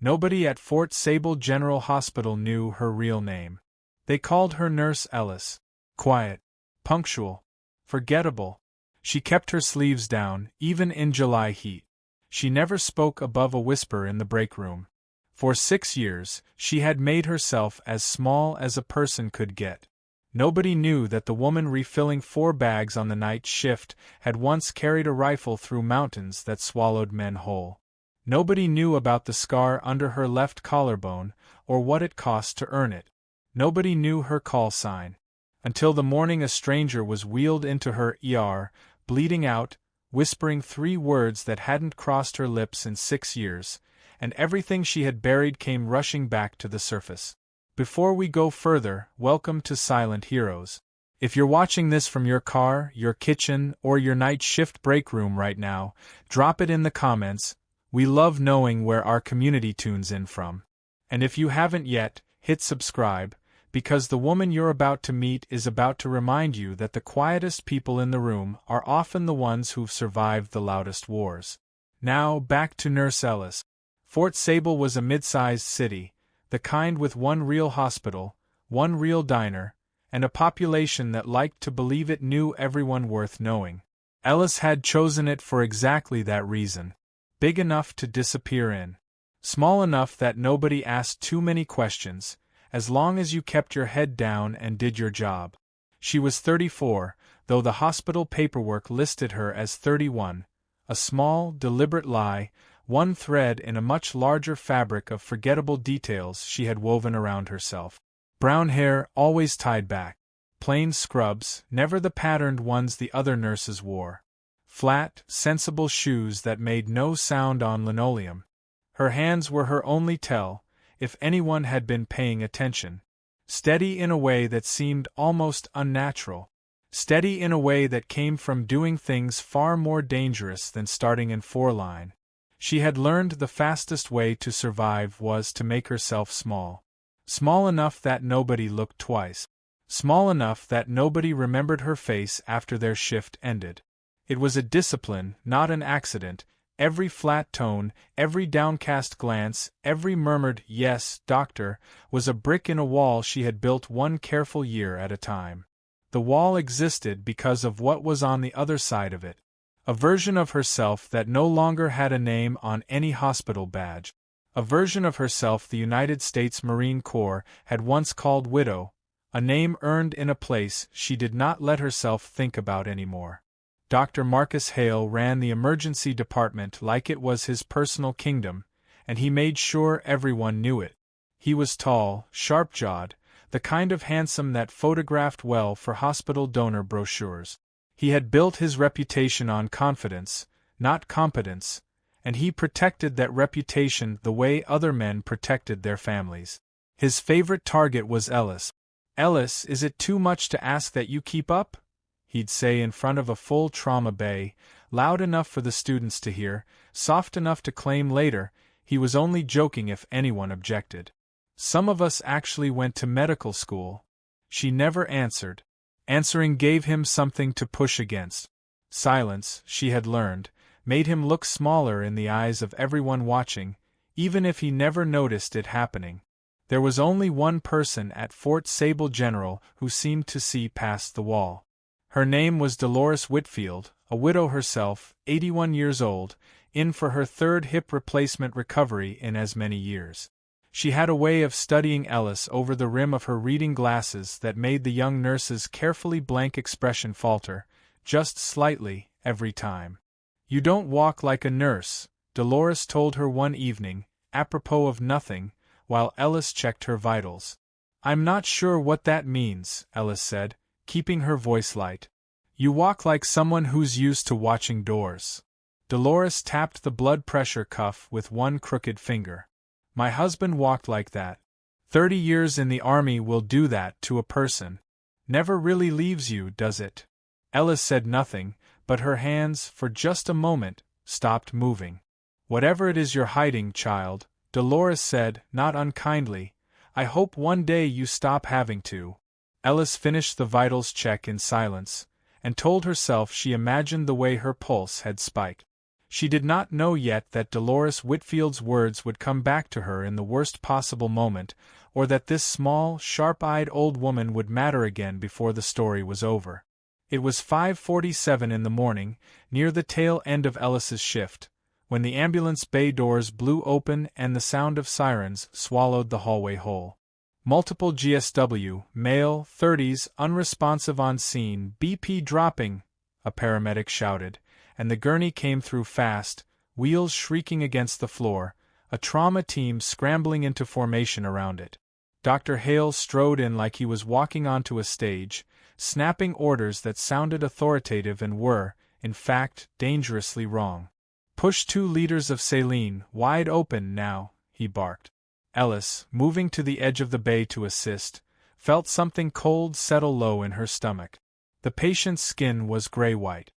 Nobody at Fort Sable General Hospital knew her real name. They called her Nurse Ellis. Quiet, punctual, forgettable. She kept her sleeves down, even in July heat. She never spoke above a whisper in the break room. For 6 years, she had made herself as small as a person could get. Nobody knew that the woman refilling 4 bags on the night shift had once carried a rifle through mountains that swallowed men whole. Nobody knew about the scar under her left collarbone, or what it cost to earn it. Nobody knew her call sign. Until the morning a stranger was wheeled into her ER, bleeding out, whispering 3 words that hadn't crossed her lips in 6 years, and everything she had buried came rushing back to the surface. Before we go further, welcome to Silent Heroes. If you're watching this from your car, your kitchen, or your night shift break room right now, drop it in the comments. We love knowing where our community tunes in from. And if you haven't yet, hit subscribe, because the woman you're about to meet is about to remind you that the quietest people in the room are often the ones who've survived the loudest wars. Now, back to Nurse Ellis. Fort Sable was a mid-sized city, the kind with one real hospital, one real diner, and a population that liked to believe it knew everyone worth knowing. Ellis had chosen it for exactly that reason. Big enough to disappear in. Small enough that nobody asked too many questions, as long as you kept your head down and did your job. She was 34, though the hospital paperwork listed her as 31, a small, deliberate lie, one thread in a much larger fabric of forgettable details she had woven around herself. Brown hair, always tied back. Plain scrubs, never the patterned ones the other nurses wore. Flat, sensible shoes that made no sound on linoleum. Her hands were her only tell, if anyone had been paying attention. Steady in a way that seemed almost unnatural. Steady in a way that came from doing things far more dangerous than starting in 4-line. She had learned the fastest way to survive was to make herself small. Small enough that nobody looked twice. Small enough that nobody remembered her face after their shift ended. It was a discipline, not an accident. Every flat tone, every downcast glance, every murmured, "Yes, doctor," was a brick in a wall she had built one careful year at a time. The wall existed because of what was on the other side of it. A version of herself that no longer had a name on any hospital badge. A version of herself the United States Marine Corps had once called widow, a name earned in a place she did not let herself think about anymore. Dr. Marcus Hale ran the emergency department like it was his personal kingdom, and he made sure everyone knew it. He was tall, sharp-jawed, the kind of handsome that photographed well for hospital donor brochures. He had built his reputation on confidence, not competence, and he protected that reputation the way other men protected their families. His favorite target was Ellis. "Ellis, is it too much to ask that you keep up?" he'd say in front of a full trauma bay, loud enough for the students to hear, soft enough to claim later, he was only joking if anyone objected. "Some of us actually went to medical school." She never answered. Answering gave him something to push against. Silence, she had learned, made him look smaller in the eyes of everyone watching, even if he never noticed it happening. There was only one person at Fort Sable General who seemed to see past the wall. Her name was Dolores Whitfield, a widow herself, 81 years old, in for her 3rd hip replacement recovery in as many years. She had a way of studying Ellis over the rim of her reading glasses that made the young nurse's carefully blank expression falter, just slightly, every time. "You don't walk like a nurse," Dolores told her one evening, apropos of nothing, while Ellis checked her vitals. "I'm not sure what that means," Ellis said, keeping her voice light. "You walk like someone who's used to watching doors." Dolores tapped the blood pressure cuff with one crooked finger. "My husband walked like that. 30 years in the army will do that to a person. Never really leaves you, does it?" Ellis said nothing, but her hands, for just a moment, stopped moving. "Whatever it is you're hiding, child," Dolores said, not unkindly, "I hope one day you stop having to." Ellis finished the vitals check in silence, and told herself she imagined the way her pulse had spiked. She did not know yet that Dolores Whitfield's words would come back to her in the worst possible moment, or that this small, sharp-eyed old woman would matter again before the story was over. It was 5:47 in the morning, near the tail end of Ellis's shift, when the ambulance bay doors blew open and the sound of sirens swallowed the hallway whole. Multiple GSW, male, 30s, unresponsive on scene, BP dropping, a paramedic shouted, and the gurney came through fast, wheels shrieking against the floor, a trauma team scrambling into formation around it. Dr. Hale strode in like he was walking onto a stage, snapping orders that sounded authoritative and were, in fact, dangerously wrong. "Push 2 liters of saline, wide open now," he barked. Ellis, moving to the edge of the bay to assist, felt something cold settle low in her stomach. The patient's skin was gray-white.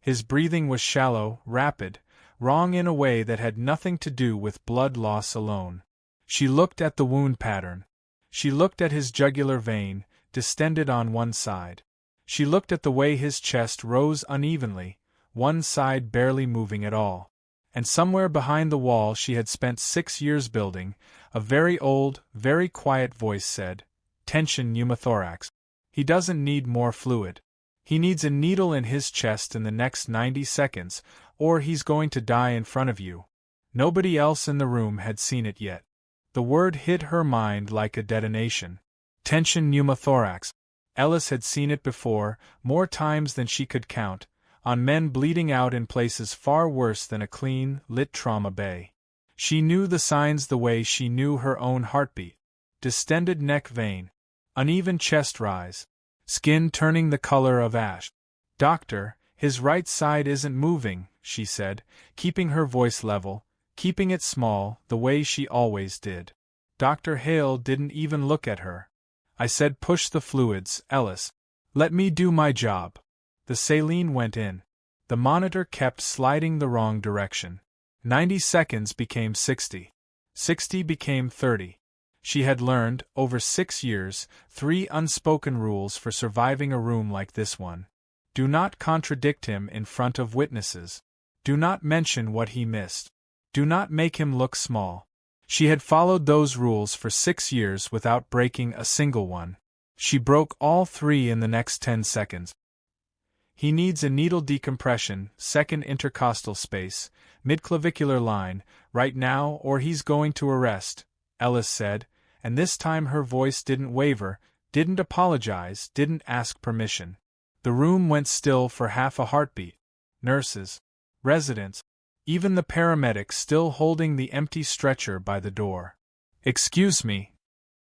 His breathing was shallow, rapid, wrong in a way that had nothing to do with blood loss alone. She looked at the wound pattern. She looked at his jugular vein, distended on one side. She looked at the way his chest rose unevenly, one side barely moving at all. And somewhere behind the wall she had spent 6 years building, a very old, very quiet voice said, "Tension pneumothorax. He doesn't need more fluid. He needs a needle in his chest in the next 90 seconds, or he's going to die in front of you." Nobody else in the room had seen it yet. The word hit her mind like a detonation. Tension pneumothorax. Ellis had seen it before, more times than she could count, on men bleeding out in places far worse than a clean, lit trauma bay. She knew the signs the way she knew her own heartbeat. Distended neck vein. Uneven chest rise. Skin turning the color of ash. "Doctor, his right side isn't moving," she said, keeping her voice level, keeping it small, the way she always did. Dr. Hale didn't even look at her. "I said push the fluids, Ellis. Let me do my job." The saline went in. The monitor kept sliding the wrong direction. 90 seconds became 60. 60 became 30. She had learned, over 6 years, 3 unspoken rules for surviving a room like this one. Do not contradict him in front of witnesses. Do not mention what he missed. Do not make him look small. She had followed those rules for 6 years without breaking a single one. She broke all 3 in the next 10 seconds. "He needs a needle decompression, second intercostal space, midclavicular line, right now or he's going to arrest," Ellis said, and this time her voice didn't waver, didn't apologize, didn't ask permission. The room went still for half a heartbeat. Nurses, residents, even the paramedics still holding the empty stretcher by the door. "Excuse me."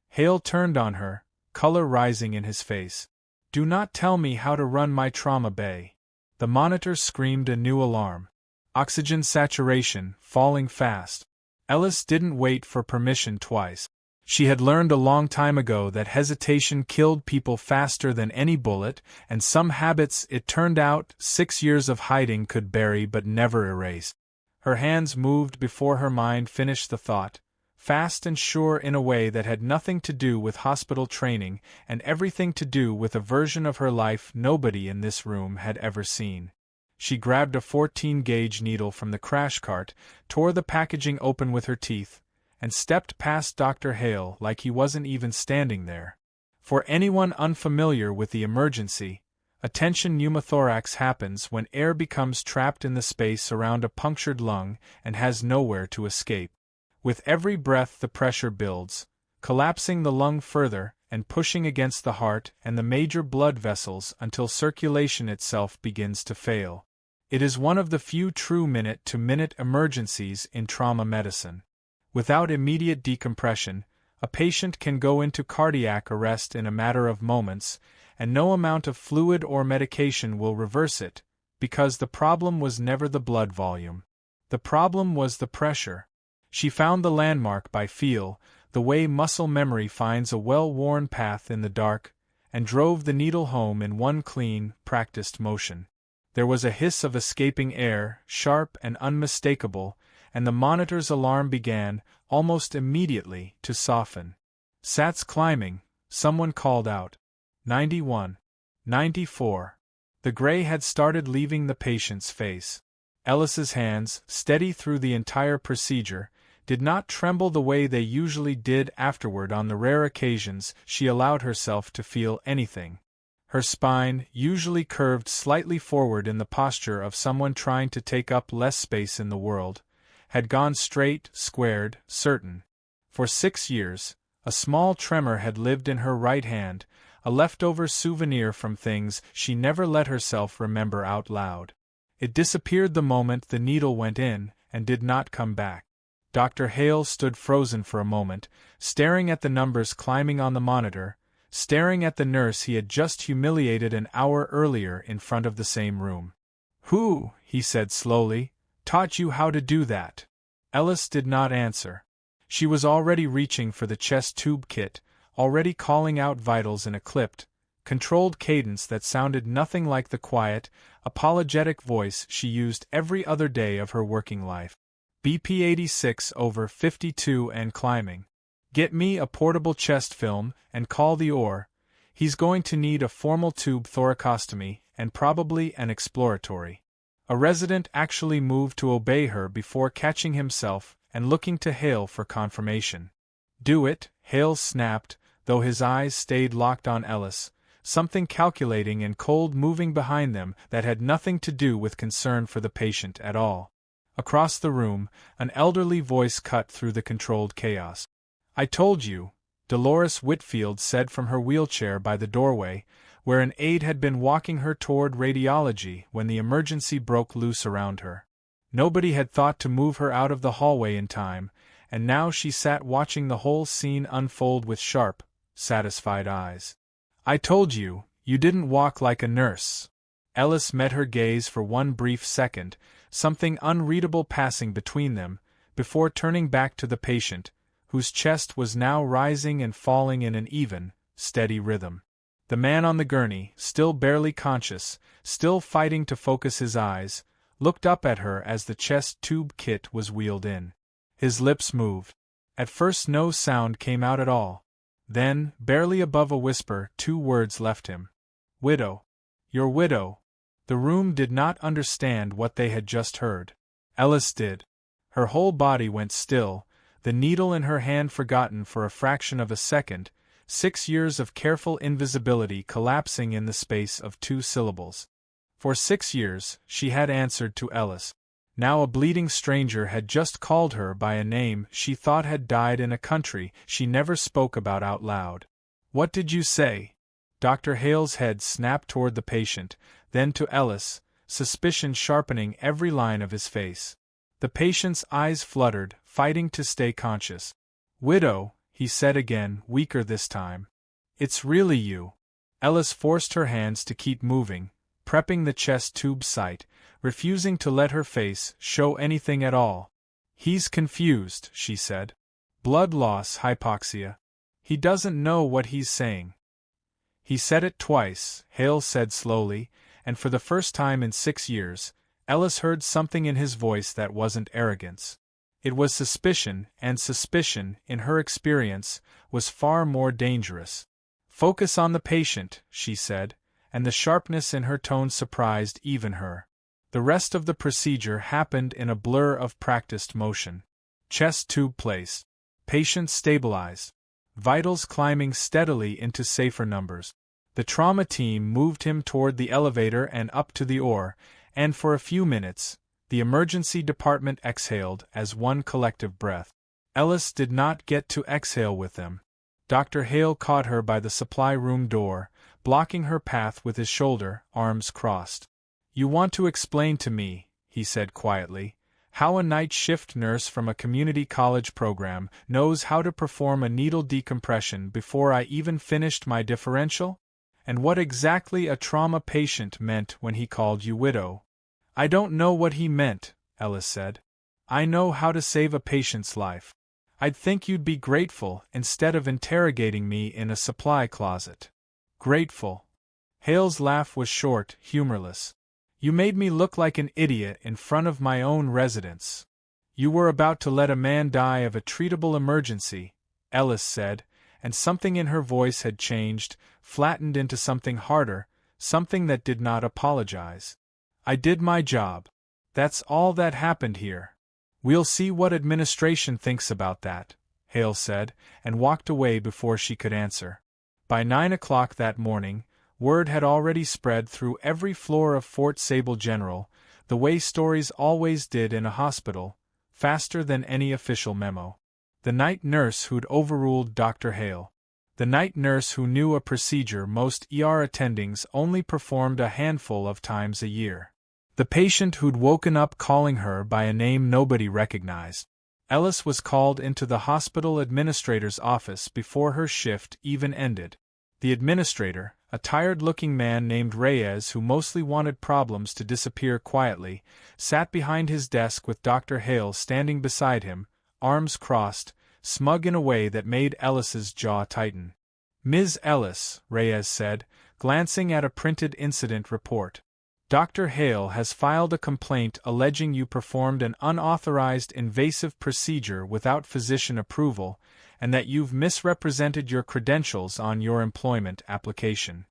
Hale turned on her, color rising in his face. "Do not tell me how to run my trauma bay." The monitor screamed a new alarm. Oxygen saturation, falling fast. Ellis didn't wait for permission twice. She had learned a long time ago that hesitation killed people faster than any bullet, and some habits, it turned out, 6 years of hiding could bury but never erase. Her hands moved before her mind finished the thought, fast and sure in a way that had nothing to do with hospital training and everything to do with a version of her life nobody in this room had ever seen. She grabbed a 14-gauge needle from the crash cart, tore the packaging open with her teeth, and stepped past Dr. Hale like he wasn't even standing there. For anyone unfamiliar with the emergency, a tension pneumothorax happens when air becomes trapped in the space around a punctured lung and has nowhere to escape. With every breath the pressure builds, collapsing the lung further and pushing against the heart and the major blood vessels until circulation itself begins to fail. It is one of the few true minute-to-minute emergencies in trauma medicine. Without immediate decompression, a patient can go into cardiac arrest in a matter of moments, and no amount of fluid or medication will reverse it, because the problem was never the blood volume. The problem was the pressure. She found the landmark by feel, the way muscle memory finds a well-worn path in the dark, and drove the needle home in one clean, practiced motion. There was a hiss of escaping air, sharp and unmistakable, and the monitor's alarm began, almost immediately, to soften. "Sats climbing," someone called out. 91. 94. The gray had started leaving the patient's face. Ellis's hands, steady through the entire procedure, did not tremble the way they usually did afterward on the rare occasions she allowed herself to feel anything. Her spine, usually curved slightly forward in the posture of someone trying to take up less space in the world, had gone straight, squared, certain. For 6 years, a small tremor had lived in her right hand, a leftover souvenir from things she never let herself remember out loud. It disappeared the moment the needle went in, and did not come back. Dr. Hale stood frozen for a moment, staring at the numbers climbing on the monitor, staring at the nurse he had just humiliated an hour earlier in front of the same room. "Who," he said slowly, "taught you how to do that?" Ellis did not answer. She was already reaching for the chest tube kit, already calling out vitals in a clipped, controlled cadence that sounded nothing like the quiet, apologetic voice she used every other day of her working life. BP 86/52 and climbing. "Get me a portable chest film, and call the OR. He's going to need a formal tube thoracostomy, and probably an exploratory." A resident actually moved to obey her before catching himself and looking to Hale for confirmation. "Do it," Hale snapped, though his eyes stayed locked on Ellis, something calculating and cold moving behind them that had nothing to do with concern for the patient at all. Across the room, an elderly voice cut through the controlled chaos. "I told you," Dolores Whitfield said from her wheelchair by the doorway, where an aide had been walking her toward radiology when the emergency broke loose around her. Nobody had thought to move her out of the hallway in time, and now she sat watching the whole scene unfold with sharp, satisfied eyes. "I told you, you didn't walk like a nurse." Ellis met her gaze for one brief second, something unreadable passing between them, before turning back to the patient, whose chest was now rising and falling in an even, steady rhythm. The man on the gurney, still barely conscious, still fighting to focus his eyes, looked up at her as the chest tube kit was wheeled in. His lips moved. At first no sound came out at all. Then, barely above a whisper, 2 words left him. "Widow. Your widow." The room did not understand what they had just heard. Ellis did. Her whole body went still, the needle in her hand forgotten for a fraction of a second, 6 years of careful invisibility collapsing in the space of 2 syllables. For 6 years, she had answered to Ellis. Now a bleeding stranger had just called her by a name she thought had died in a country she never spoke about out loud. "What did you say?" Dr. Hale's head snapped toward the patient, then to Ellis, suspicion sharpening every line of his face. The patient's eyes fluttered, fighting to stay conscious. "Widow," he said again, weaker this time. "It's really you." Ellis forced her hands to keep moving, prepping the chest tube site, refusing to let her face show anything at all. "He's confused," she said. "Blood loss, hypoxia. He doesn't know what he's saying." "He said it twice," Hale said slowly, and for the first time in 6 years, Ellis heard something in his voice that wasn't arrogance. It was suspicion, and suspicion, in her experience, was far more dangerous. "Focus on the patient," she said, and the sharpness in her tone surprised even her. The rest of the procedure happened in a blur of practiced motion. Chest tube placed. Patient stabilized. Vitals climbing steadily into safer numbers. The trauma team moved him toward the elevator and up to the OR, and for a few minutes, the emergency department exhaled as one collective breath. Ellis did not get to exhale with them. Dr. Hale caught her by the supply room door, blocking her path with his shoulder, arms crossed. "You want to explain to me," he said quietly, "how a night shift nurse from a community college program knows how to perform a needle decompression before I even finished my differential? And what exactly a trauma patient meant when he called you widow?" "I don't know what he meant," Ellis said. "I know how to save a patient's life. I'd think you'd be grateful instead of interrogating me in a supply closet." "Grateful?" Hale's laugh was short, humorless. "You made me look like an idiot in front of my own residents." "You were about to let a man die of a treatable emergency," Ellis said, and something in her voice had changed, flattened into something harder, something that did not apologize. "I did my job." That's all that happened here. We'll see what administration thinks about that, Hale said, and walked away before she could answer. By 9 o'clock that morning, word had already spread through every floor of Fort Sable General, the way stories always did in a hospital, faster than any official memo. The night nurse who'd overruled Dr. Hale. The night nurse who knew a procedure most ER attendings only performed a handful of times a year. The patient who'd woken up calling her by a name nobody recognized. Ellis was called into the hospital administrator's office before her shift even ended. The administrator, a tired-looking man named Reyes who mostly wanted problems to disappear quietly, sat behind his desk with Dr. Hale standing beside him, arms crossed, smug in a way that made Ellis's jaw tighten. "Ms. Ellis," Reyes said, glancing at a printed incident report. "Dr. Hale has filed a complaint alleging you performed an unauthorized invasive procedure without physician approval, and that you've misrepresented your credentials on your employment application."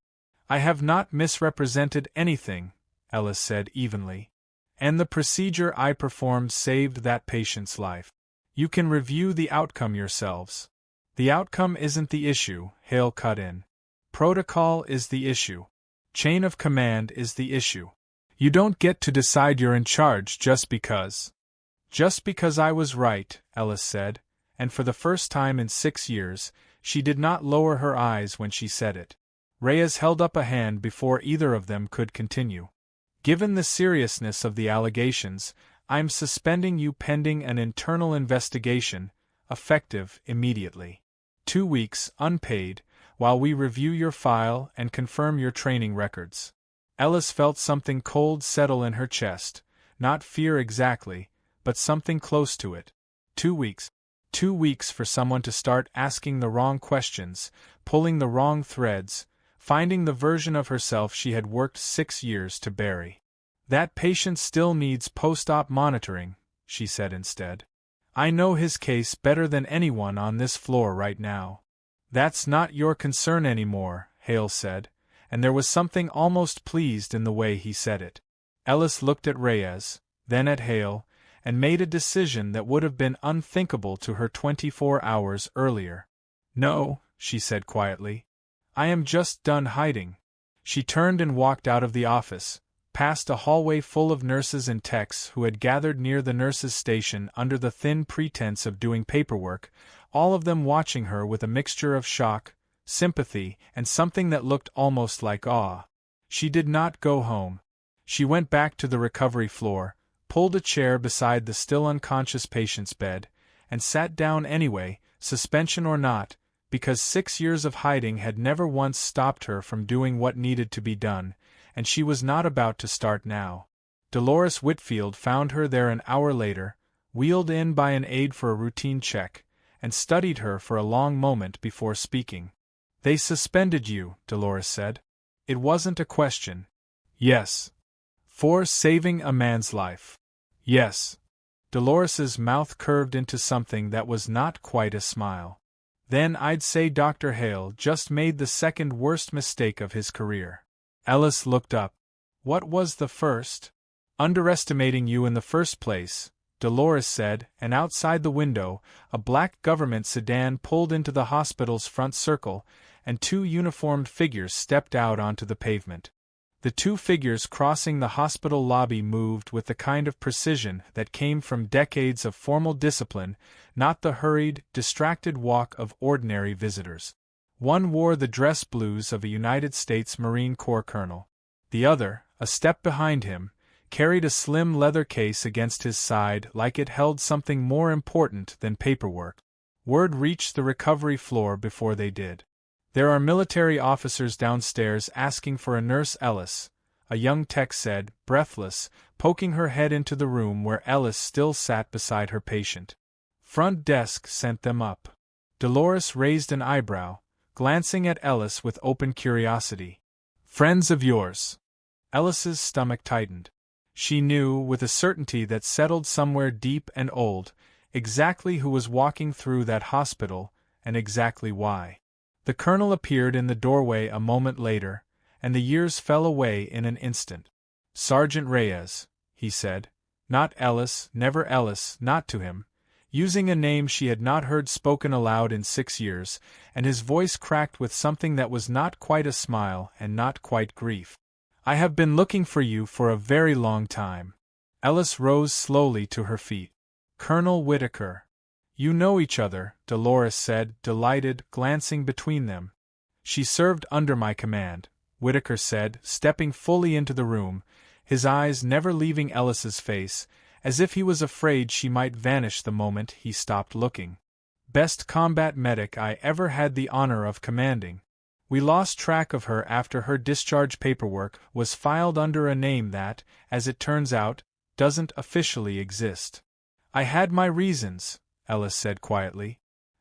"I have not misrepresented anything," Ellis said evenly. "And the procedure I performed saved that patient's life. You can review the outcome yourselves." "The outcome isn't the issue," Hale cut in. "Protocol is the issue. Chain of command is the issue. You don't get to decide you're in charge just because." "Just because I was right," Ellis said, and for the first time in 6 years, she did not lower her eyes when she said it. Reyes held up a hand before either of them could continue. "Given the seriousness of the allegations, I'm suspending you pending an internal investigation, effective immediately. 2 weeks, unpaid, while we review your file and confirm your training records." Ellis felt something cold settle in her chest, not fear exactly, but something close to it. 2 weeks. 2 weeks for someone to start asking the wrong questions, pulling the wrong threads, finding the version of herself she had worked 6 years to bury. "That patient still needs post-op monitoring," she said instead. "I know his case better than anyone on this floor right now." "That's not your concern anymore," Hale said, and there was something almost pleased in the way he said it. Ellis looked at Reyes, then at Hale, and made a decision that would have been unthinkable to her 24 hours earlier. "No," she said quietly. "I am just done hiding." She turned and walked out of the office, past a hallway full of nurses and techs who had gathered near the nurses' station under the thin pretense of doing paperwork, all of them watching her with a mixture of shock, sympathy, and something that looked almost like awe. She did not go home. She went back to the recovery floor, pulled a chair beside the still unconscious patient's bed, and sat down anyway, suspension or not, because 6 years of hiding had never once stopped her from doing what needed to be done, and she was not about to start now. Dolores Whitfield found her there an hour later, wheeled in by an aide for a routine check, and studied her for a long moment before speaking. "They suspended you," Dolores said. "It wasn't a question." "Yes." "For saving a man's life." "Yes." Dolores's mouth curved into something that was not quite a smile. "Then I'd say Dr. Hale just made the second worst mistake of his career." Ellis looked up. "What was the first?" "Underestimating you in the first place," Dolores said, and outside the window, a black government sedan pulled into the hospital's front circle, and 2 uniformed figures stepped out onto the pavement. The 2 figures crossing the hospital lobby moved with the kind of precision that came from decades of formal discipline, not the hurried, distracted walk of ordinary visitors. One wore the dress blues of a United States Marine Corps colonel. The other, a step behind him, carried a slim leather case against his side like it held something more important than paperwork. Word reached the recovery floor before they did. "There are military officers downstairs asking for a nurse Ellis," a young tech said, breathless, poking her head into the room where Ellis still sat beside her patient. "Front desk sent them up." Dolores raised an eyebrow, glancing at Ellis with open curiosity. "Friends of yours?" Ellis's stomach tightened. She knew, with a certainty that settled somewhere deep and old, exactly who was walking through that hospital, and exactly why. The colonel appeared in the doorway a moment later, and the years fell away in an instant. "Sergeant Reyes," he said, Not Ellis, never Ellis, not to him. Using a name she had not heard spoken aloud in 6 years, and his voice cracked with something that was not quite a smile and not quite grief. I have been looking for you for a very long time. Ellis rose slowly to her feet. Colonel Whitaker. You know each other, Dolores said, delighted, glancing between them. She served under my command, Whitaker said, stepping fully into the room, his eyes never leaving Ellis's face, as if he was afraid she might vanish the moment he stopped looking. Best combat medic I ever had the honor of commanding. We lost track of her after her discharge paperwork was filed under a name that, as it turns out, doesn't officially exist. I had my reasons, Ellis said quietly.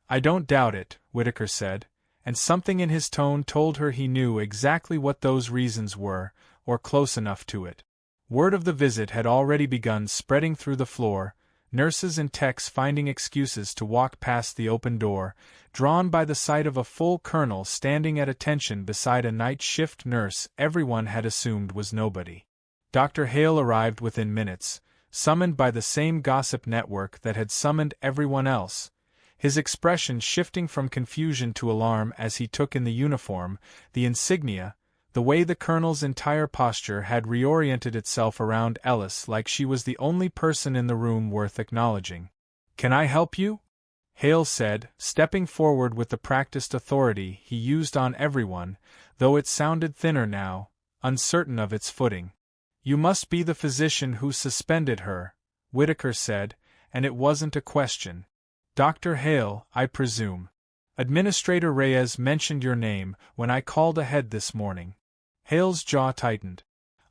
I don't doubt it, Whitaker said, and something in his tone told her he knew exactly what those reasons were, or close enough to it. Word of the visit had already begun spreading through the floor, nurses and techs finding excuses to walk past the open door, drawn by the sight of a full colonel standing at attention beside a night shift nurse everyone had assumed was nobody. Dr. Hale arrived within minutes, summoned by the same gossip network that had summoned everyone else, his expression shifting from confusion to alarm as he took in the uniform, the insignia, the way the colonel's entire posture had reoriented itself around Ellis like she was the only person in the room worth acknowledging. Can I help you? Hale said, stepping forward with the practiced authority he used on everyone, though it sounded thinner now, uncertain of its footing. You must be the physician who suspended her, Whitaker said, and it wasn't a question. Dr. Hale, I presume. Administrator Reyes mentioned your name when I called ahead this morning. Hale's jaw tightened.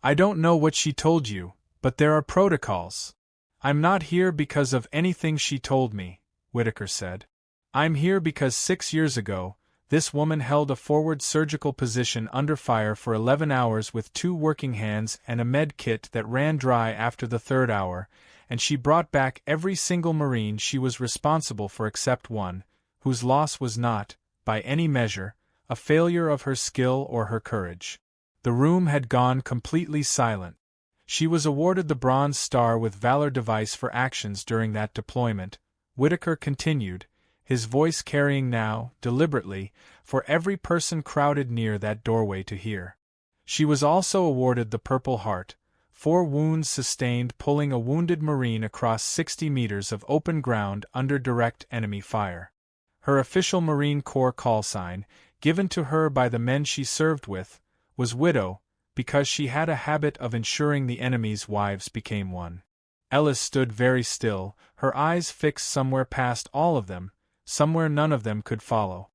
I don't know what she told you, but there are protocols. I'm not here because of anything she told me, Whitaker said. I'm here because 6 years ago, this woman held a forward surgical position under fire for 11 hours with 2 working hands and a med kit that ran dry after the 3rd hour, and she brought back every single Marine she was responsible for except one, whose loss was not, by any measure, a failure of her skill or her courage. The room had gone completely silent. She was awarded the Bronze Star with Valor Device for actions during that deployment, Whitaker continued, his voice carrying now, deliberately, for every person crowded near that doorway to hear. She was also awarded the Purple Heart, 4 wounds sustained pulling a wounded Marine across 60 meters of open ground under direct enemy fire. Her official Marine Corps call sign, given to her by the men she served with, was Widow, because she had a habit of ensuring the enemy's wives became one. Ellis stood very still, her eyes fixed somewhere past all of them, somewhere none of them could follow.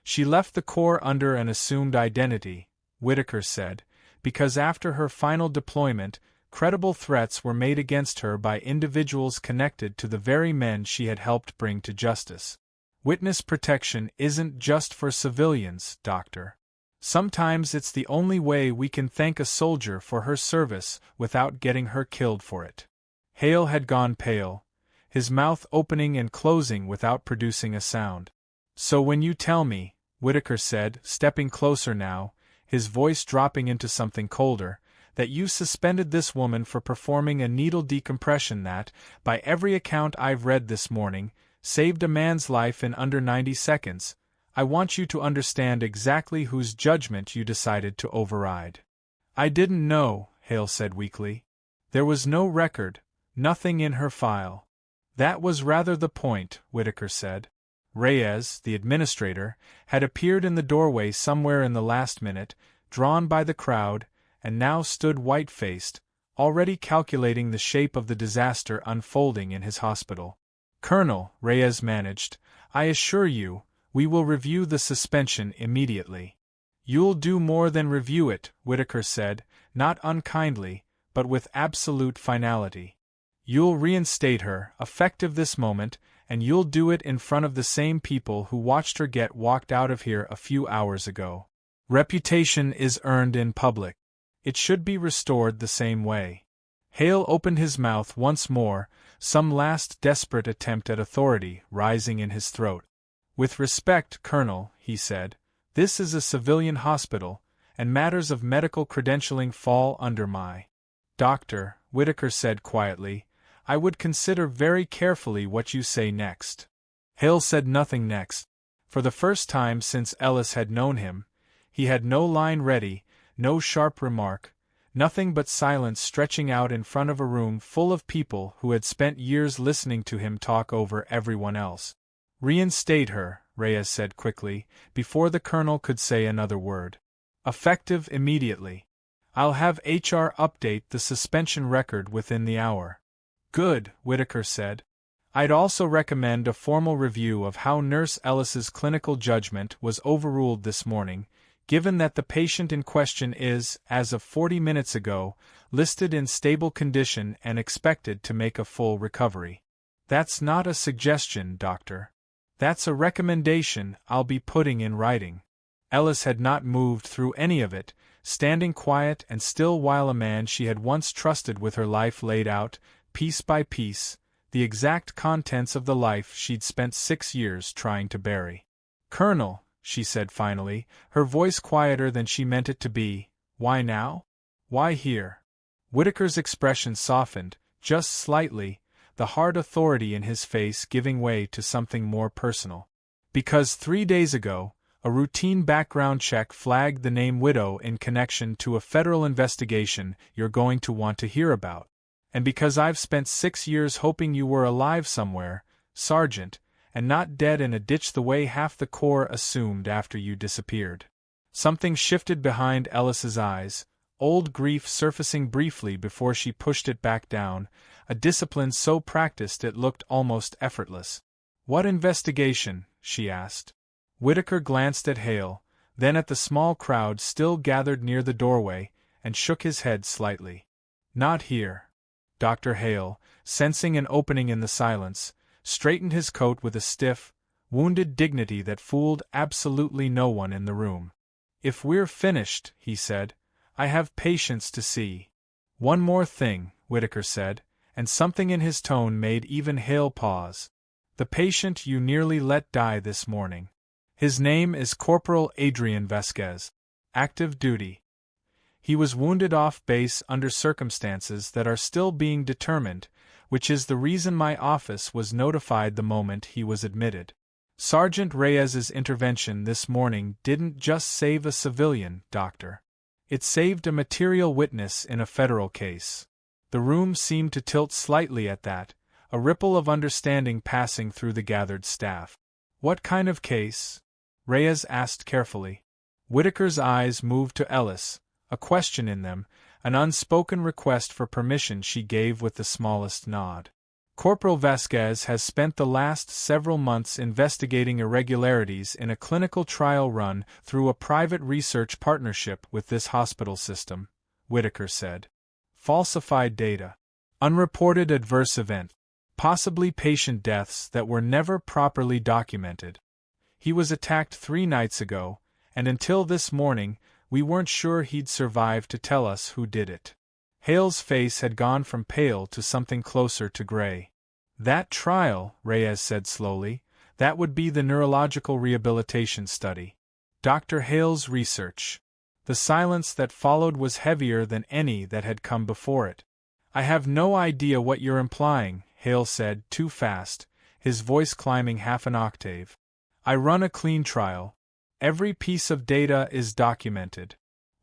She left the Corps under an assumed identity, Whitaker said, because after her final deployment, credible threats were made against her by individuals connected to the very men she had helped bring to justice. Witness protection isn't just for civilians, Doctor. Sometimes it's the only way we can thank a soldier for her service without getting her killed for it. Hale had gone pale, his mouth opening and closing without producing a sound. So when you tell me, Whitaker said, stepping closer now, his voice dropping into something colder, that you suspended this woman for performing a needle decompression that, by every account I've read this morning, saved a man's life in under 90 seconds, I want you to understand exactly whose judgment you decided to override. I didn't know, Hale said weakly. There was no record, nothing in her file. That was rather the point, Whitaker said. Reyes, the administrator, had appeared in the doorway somewhere in the last minute, drawn by the crowd, and now stood white-faced, already calculating the shape of the disaster unfolding in his hospital. Colonel, Reyes managed, I assure you, we will review the suspension immediately. You'll do more than review it, Whitaker said, not unkindly, but with absolute finality. You'll reinstate her, effective this moment, and you'll do it in front of the same people who watched her get walked out of here a few hours ago. Reputation is earned in public. It should be restored the same way. Hale opened his mouth once more, some last desperate attempt at authority rising in his throat. With respect, Colonel, he said, this is a civilian hospital, and matters of medical credentialing fall under my. Doctor, Whitaker said quietly, I would consider very carefully what you say next. Hale said nothing next. For the first time since Ellis had known him, he had no line ready, no sharp remark, nothing but silence stretching out in front of a room full of people who had spent years listening to him talk over everyone else. Reinstate her, Reyes said quickly, before the colonel could say another word. Effective immediately. I'll have HR update the suspension record within the hour. Good, Whitaker said. I'd also recommend a formal review of how Nurse Ellis's clinical judgment was overruled this morning, given that the patient in question is, as of 40 minutes ago, listed in stable condition and expected to make a full recovery. That's not a suggestion, Doctor. That's a recommendation I'll be putting in writing. Ellis had not moved through any of it, standing quiet and still while a man she had once trusted with her life laid out, piece by piece, the exact contents of the life she'd spent 6 years trying to bury. Colonel, she said finally, her voice quieter than she meant it to be, why now? Why here? Whitaker's expression softened, just slightly, the hard authority in his face giving way to something more personal. Because 3 days ago, a routine background check flagged the name Widow in connection to a federal investigation you're going to want to hear about. And because I've spent 6 years hoping you were alive somewhere, Sergeant, and not dead in a ditch the way half the Corps assumed after you disappeared. Something shifted behind Ellis's eyes, old grief surfacing briefly before she pushed it back down, a discipline so practiced it looked almost effortless. What investigation? She asked. Whitaker glanced at Hale, then at the small crowd still gathered near the doorway, and shook his head slightly. Not here. Dr. Hale, sensing an opening in the silence, straightened his coat with a stiff, wounded dignity that fooled absolutely no one in the room. If we're finished, he said, I have patients to see. One more thing, Whitaker said, and something in his tone made even Hale pause. The patient you nearly let die this morning. His name is Corporal Adrian Vasquez. Active duty. He was wounded off base under circumstances that are still being determined, which is the reason my office was notified the moment he was admitted. Sergeant Reyes's intervention this morning didn't just save a civilian, Doctor. It saved a material witness in a federal case. The room seemed to tilt slightly at that, a ripple of understanding passing through the gathered staff. What kind of case? Reyes asked carefully. Whitaker's eyes moved to Ellis, a question in them, an unspoken request for permission she gave with the smallest nod. Corporal Vasquez has spent the last several months investigating irregularities in a clinical trial run through a private research partnership with this hospital system, Whitaker said. Falsified data. Unreported adverse event. Possibly patient deaths that were never properly documented. He was attacked 3 nights ago, and until this morning, we weren't sure he'd survive to tell us who did it. Hale's face had gone from pale to something closer to gray. That trial, Reyes said slowly, that would be the neurological rehabilitation study. Dr. Hale's research. The silence that followed was heavier than any that had come before it. I have no idea what you're implying, Hale said, too fast, his voice climbing half an octave. I run a clean trial. Every piece of data is documented.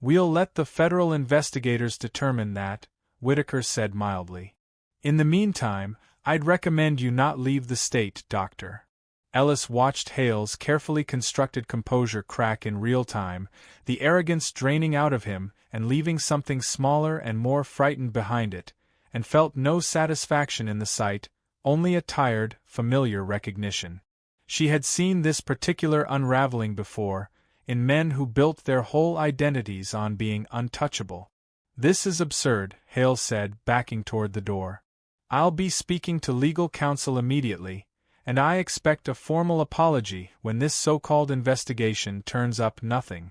We'll let the federal investigators determine that, Whitaker said mildly. In the meantime, I'd recommend you not leave the state, Doctor. Ellis watched Hale's carefully constructed composure crack in real time, the arrogance draining out of him and leaving something smaller and more frightened behind it, and felt no satisfaction in the sight, only a tired, familiar recognition. She had seen this particular unraveling before, in men who built their whole identities on being untouchable. This is absurd, Hale said, backing toward the door. I'll be speaking to legal counsel immediately, and I expect a formal apology when this so-called investigation turns up nothing.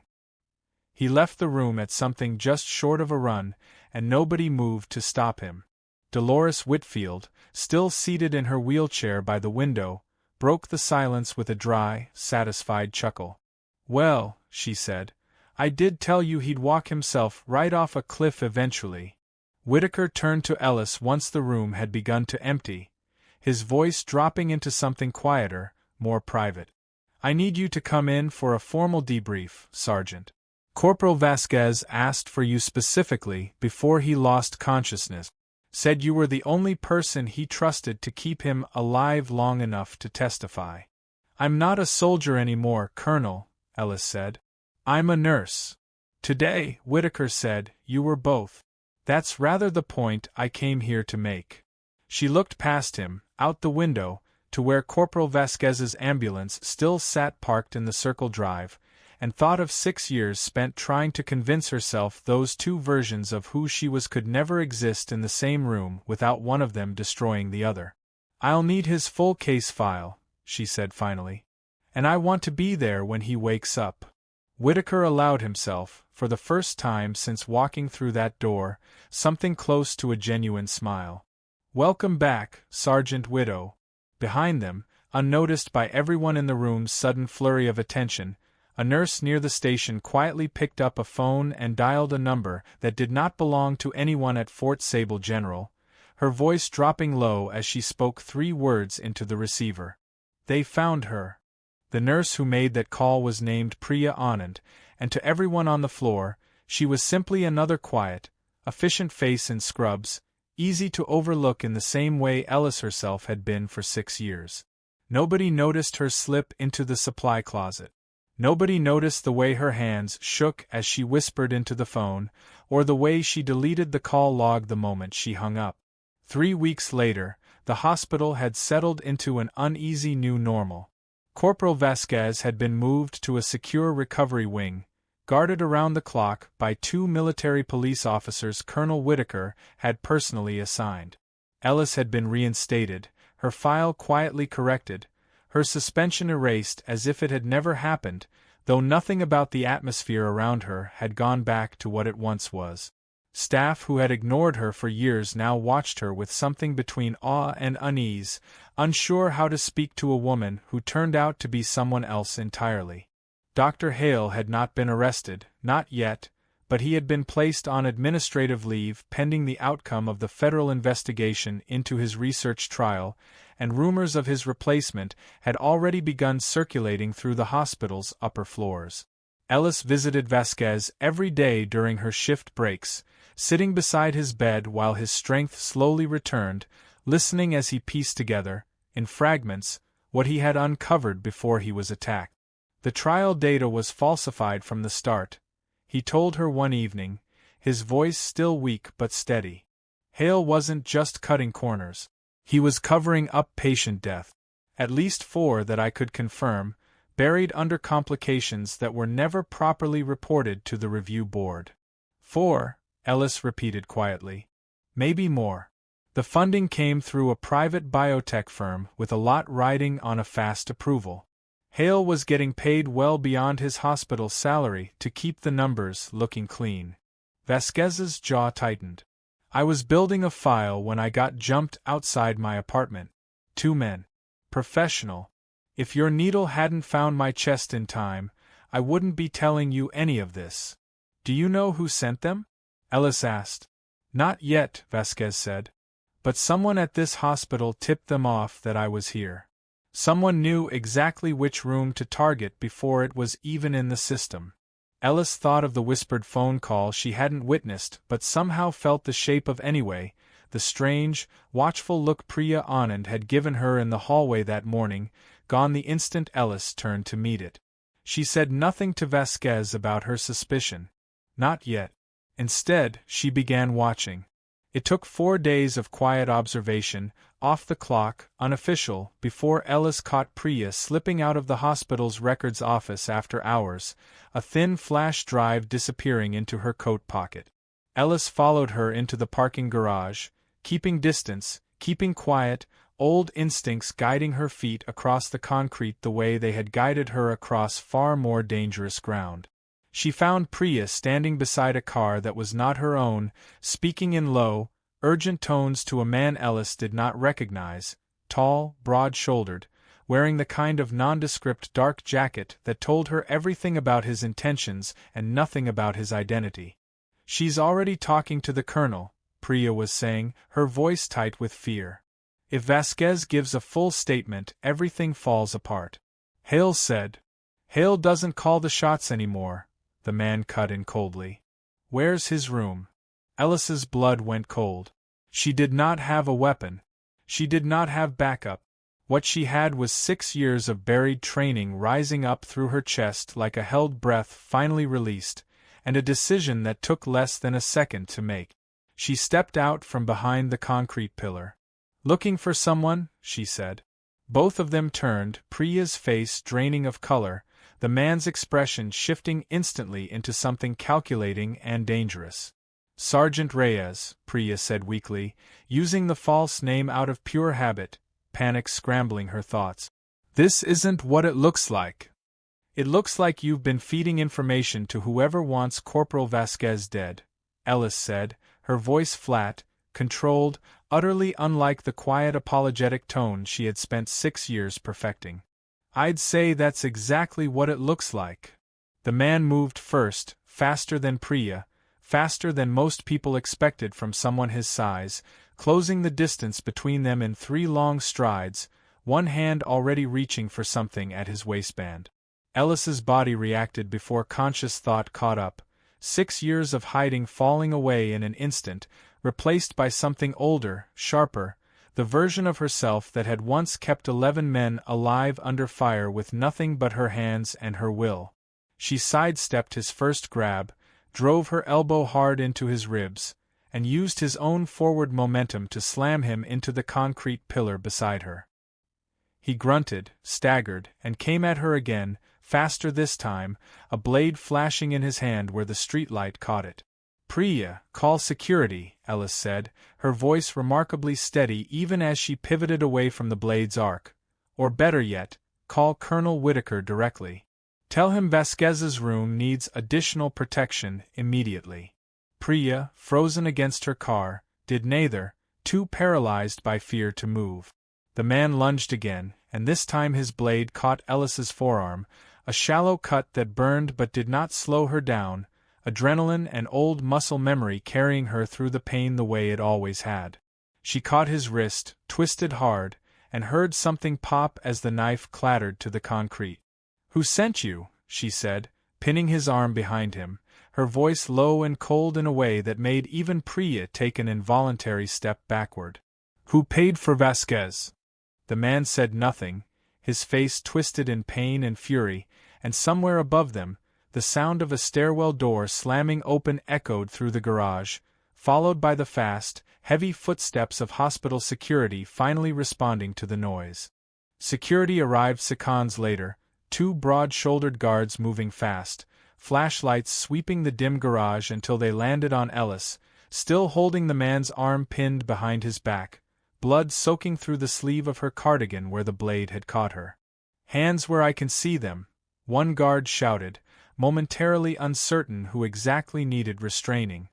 He left the room at something just short of a run, and nobody moved to stop him. Dolores Whitfield, still seated in her wheelchair by the window, broke the silence with a dry, satisfied chuckle. Well, she said, I did tell you he'd walk himself right off a cliff eventually. Whitaker turned to Ellis once the room had begun to empty, his voice dropping into something quieter, more private. "I need you to come in for a formal debrief, Sergeant. Corporal Vasquez asked for you specifically before he lost consciousness. Said you were the only person he trusted to keep him alive long enough to testify." "I'm not a soldier anymore, Colonel," Ellis said. "I'm a nurse." "Today," Whitaker said, "you were both. That's rather the point I came here to make." She looked past him, out the window, to where Corporal Vasquez's ambulance still sat parked in the Circle Drive, and thought of 6 years spent trying to convince herself those two versions of who she was could never exist in the same room without one of them destroying the other. "I'll need his full case file," she said finally. "And I want to be there when he wakes up." Whitaker allowed himself, for the first time since walking through that door, something close to a genuine smile. "Welcome back, Sergeant Widow." Behind them, unnoticed by everyone in the room's sudden flurry of attention, a nurse near the station quietly picked up a phone and dialed a number that did not belong to anyone at Fort Sable General, her voice dropping low as she spoke 3 words into the receiver. "They found her." The nurse who made that call was named Priya Anand, and to everyone on the floor, she was simply another quiet, efficient face in scrubs, easy to overlook in the same way Ellis herself had been for 6 years. Nobody noticed her slip into the supply closet. Nobody noticed the way her hands shook as she whispered into the phone, or the way she deleted the call log the moment she hung up. 3 weeks later, the hospital had settled into an uneasy new normal. Corporal Vasquez had been moved to a secure recovery wing, guarded around the clock by 2 military police officers Colonel Whitaker had personally assigned. Ellis had been reinstated, her file quietly corrected, her suspension erased as if it had never happened, though nothing about the atmosphere around her had gone back to what it once was. Staff who had ignored her for years now watched her with something between awe and unease, unsure how to speak to a woman who turned out to be someone else entirely. Dr. Hale had not been arrested, not yet, but he had been placed on administrative leave pending the outcome of the federal investigation into his research trial, and rumors of his replacement had already begun circulating through the hospital's upper floors. Ellis visited Vasquez every day during her shift breaks, sitting beside his bed while his strength slowly returned, listening as he pieced together, in fragments, what he had uncovered before he was attacked. The trial data was falsified from the start, he told her one evening, his voice still weak but steady. Hale wasn't just cutting corners. He was covering up patient death. At least 4 that I could confirm, buried under complications that were never properly reported to the review board. 4, Ellis repeated quietly. Maybe more. The funding came through a private biotech firm with a lot riding on a fast approval. Hale was getting paid well beyond his hospital salary to keep the numbers looking clean. Vasquez's jaw tightened. I was building a file when I got jumped outside my apartment. 2 men. Professional. If your needle hadn't found my chest in time, I wouldn't be telling you any of this. Do you know who sent them? Ellis asked. Not yet, Vasquez said. But someone at this hospital tipped them off that I was here. Someone knew exactly which room to target before it was even in the system. Ellis thought of the whispered phone call she hadn't witnessed but somehow felt the shape of anyway, the strange, watchful look Priya Anand had given her in the hallway that morning, gone the instant Ellis turned to meet it. She said nothing to Vasquez about her suspicion. Not yet. Instead, she began watching. It took 4 days of quiet observation, off the clock, unofficial, before Ellis caught Priya slipping out of the hospital's records office after hours, a thin flash drive disappearing into her coat pocket. Ellis followed her into the parking garage, keeping distance, keeping quiet, old instincts guiding her feet across the concrete the way they had guided her across far more dangerous ground. She found Priya standing beside a car that was not her own, speaking in low, urgent tones to a man Ellis did not recognize, tall, broad-shouldered, wearing the kind of nondescript dark jacket that told her everything about his intentions and nothing about his identity. She's already talking to the colonel, Priya was saying, her voice tight with fear. If Vasquez gives a full statement, everything falls apart. Hale said. Hale doesn't call the shots anymore, the man cut in coldly. Where's his room? Ellis's blood went cold. She did not have a weapon. She did not have backup. What she had was 6 years of buried training rising up through her chest like a held breath finally released, and a decision that took less than a second to make. She stepped out from behind the concrete pillar. Looking for someone, she said. Both of them turned, Priya's face draining of color, the man's expression shifting instantly into something calculating and dangerous. Sergeant Reyes, Priya said weakly, using the false name out of pure habit, panic scrambling her thoughts. This isn't what it looks like. It looks like you've been feeding information to whoever wants Corporal Vasquez dead, Ellis said, her voice flat, controlled, utterly unlike the quiet apologetic tone she had spent 6 years perfecting. I'd say that's exactly what it looks like. The man moved first, faster than Priya, faster than most people expected from someone his size, closing the distance between them in 3 long strides, one hand already reaching for something at his waistband. Ellis's body reacted before conscious thought caught up, 6 years of hiding falling away in an instant, replaced by something older, sharper, the version of herself that had once kept 11 men alive under fire with nothing but her hands and her will. She sidestepped his first grab, drove her elbow hard into his ribs, and used his own forward momentum to slam him into the concrete pillar beside her. He grunted, staggered, and came at her again, faster this time, a blade flashing in his hand where the streetlight caught it. Priya, call security, Ellis said, her voice remarkably steady even as she pivoted away from the blade's arc. Or better yet, call Colonel Whitaker directly. Tell him Vasquez's room needs additional protection immediately. Priya, frozen against her car, did neither, too paralyzed by fear to move. The man lunged again, and this time his blade caught Ellis's forearm, a shallow cut that burned but did not slow her down, adrenaline and old muscle memory carrying her through the pain the way it always had. She caught his wrist, twisted hard, and heard something pop as the knife clattered to the concrete. "Who sent you?" she said, pinning his arm behind him, her voice low and cold in a way that made even Priya take an involuntary step backward. "Who paid for Vasquez?" The man said nothing, his face twisted in pain and fury, and somewhere above them, the sound of a stairwell door slamming open echoed through the garage, followed by the fast, heavy footsteps of hospital security finally responding to the noise. Security arrived seconds later, 2 broad-shouldered guards moving fast, flashlights sweeping the dim garage until they landed on Ellis, still holding the man's arm pinned behind his back, blood soaking through the sleeve of her cardigan where the blade had caught her. "Hands where I can see them," one guard shouted, momentarily uncertain who exactly needed restraining.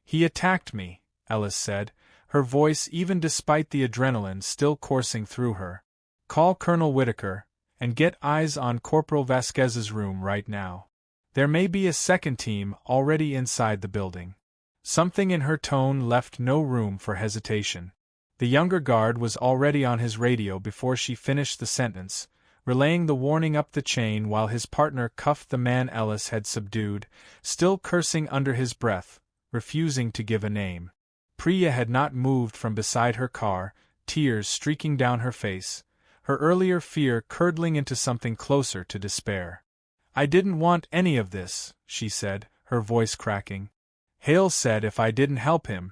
"He attacked me," Ellis said, her voice even despite the adrenaline still coursing through her. "Call Colonel Whitaker, and get eyes on Corporal Vasquez's room right now. There may be a second team already inside the building." Something in her tone left no room for hesitation. The younger guard was already on his radio before she finished the sentence, relaying the warning up the chain while his partner cuffed the man Ellis had subdued, still cursing under his breath, refusing to give a name. Priya had not moved from beside her car, tears streaking down her face, her earlier fear curdling into something closer to despair. "I didn't want any of this," she said, her voice cracking. "Hale said if I didn't help him,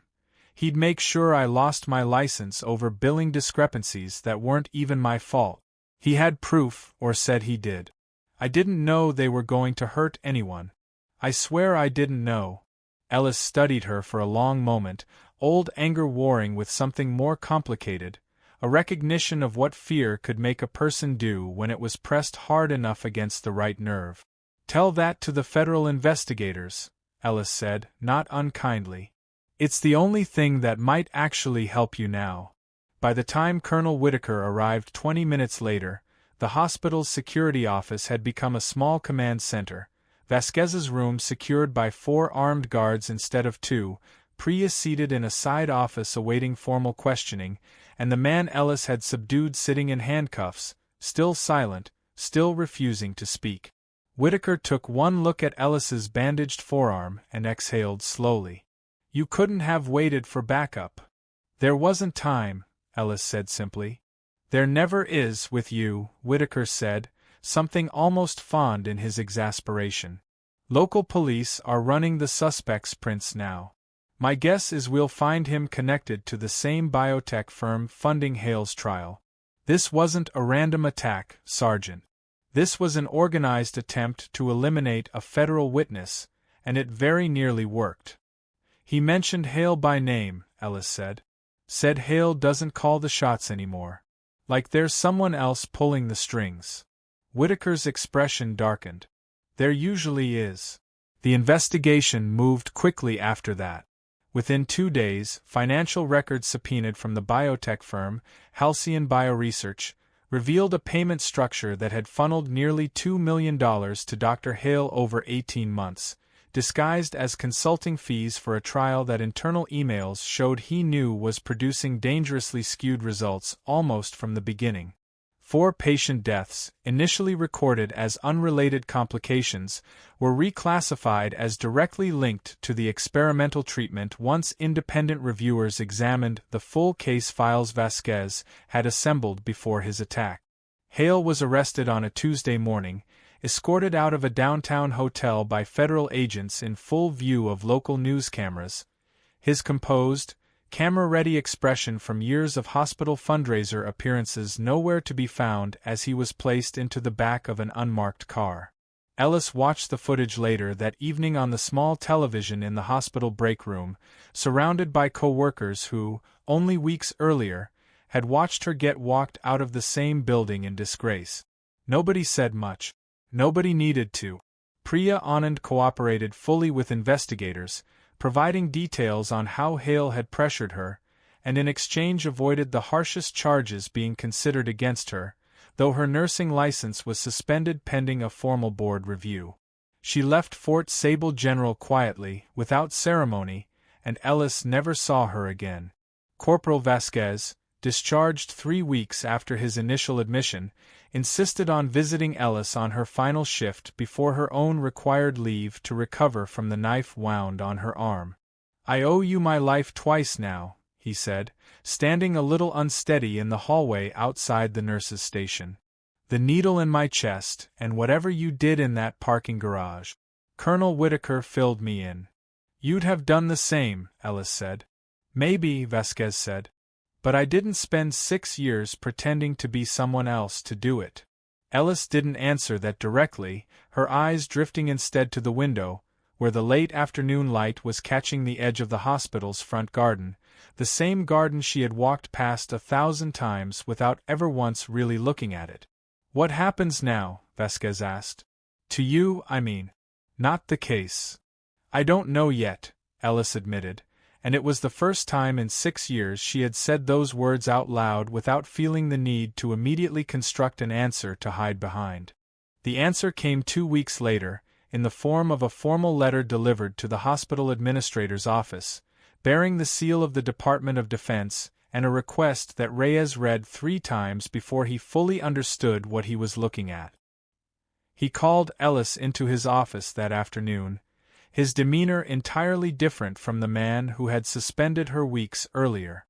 he'd make sure I lost my license over billing discrepancies that weren't even my fault. He had proof, or said he did. I didn't know they were going to hurt anyone. I swear I didn't know." Ellis studied her for a long moment, old anger warring with something more complicated, a recognition of what fear could make a person do when it was pressed hard enough against the right nerve. "Tell that to the federal investigators," Ellis said, not unkindly. "It's the only thing that might actually help you now." By the time Colonel Whitaker arrived 20 minutes later, the hospital's security office had become a small command center, Vasquez's room secured by 4 armed guards instead of 2, Priya seated in a side office awaiting formal questioning, and the man Ellis had subdued sitting in handcuffs, still silent, still refusing to speak. Whitaker took one look at Ellis's bandaged forearm and exhaled slowly. "You couldn't have waited for backup." "There wasn't time," Ellis said simply. "There never is with you," Whitaker said, something almost fond in his exasperation. "Local police are running the suspect's prints now. My guess is we'll find him connected to the same biotech firm funding Hale's trial. This wasn't a random attack, Sergeant. This was an organized attempt to eliminate a federal witness, and it very nearly worked." "He mentioned Hale by name," Ellis said. "Said Hale doesn't call the shots anymore. Like there's someone else pulling the strings." Whitaker's expression darkened. "There usually is." The investigation moved quickly after that. Within 2 days, financial records subpoenaed from the biotech firm, Halcyon Bioresearch, revealed a payment structure that had funneled nearly $2 million to Dr. Hale over 18 months, disguised as consulting fees for a trial that internal emails showed he knew was producing dangerously skewed results almost from the beginning. 4 patient deaths, initially recorded as unrelated complications, were reclassified as directly linked to the experimental treatment once independent reviewers examined the full case files Vasquez had assembled before his attack. Hale was arrested on a Tuesday morning, escorted out of a downtown hotel by federal agents in full view of local news cameras. His composed, camera-ready expression from years of hospital fundraiser appearances nowhere to be found as he was placed into the back of an unmarked car. Ellis watched the footage later that evening on the small television in the hospital break room, surrounded by co-workers who, only weeks earlier, had watched her get walked out of the same building in disgrace. Nobody said much. Nobody needed to. Priya Anand cooperated fully with investigators, providing details on how Hale had pressured her, and in exchange avoided the harshest charges being considered against her, though her nursing license was suspended pending a formal board review. She left Fort Sable General quietly, without ceremony, and Ellis never saw her again. Corporal Vasquez, discharged 3 weeks after his initial admission, insisted on visiting Ellis on her final shift before her own required leave to recover from the knife wound on her arm. "I owe you my life twice now," he said, standing a little unsteady in the hallway outside the nurse's station. "The needle in my chest, and whatever you did in that parking garage. Colonel Whitaker filled me in." "You'd have done the same," Ellis said. "Maybe," Vasquez said. "But I didn't spend 6 years pretending to be someone else to do it." Ellis didn't answer that directly, her eyes drifting instead to the window, where the late afternoon light was catching the edge of the hospital's front garden, the same garden she had walked past 1,000 times without ever once really looking at it. "What happens now?" Vasquez asked. "To you, I mean." "Not the case." "I don't know yet," Ellis admitted, and it was the first time in 6 years she had said those words out loud without feeling the need to immediately construct an answer to hide behind. The answer came 2 weeks later, in the form of a formal letter delivered to the hospital administrator's office, bearing the seal of the Department of Defense, and a request that Reyes read 3 times before he fully understood what he was looking at. He called Ellis into his office that afternoon, his demeanor entirely different from the man who had suspended her weeks earlier.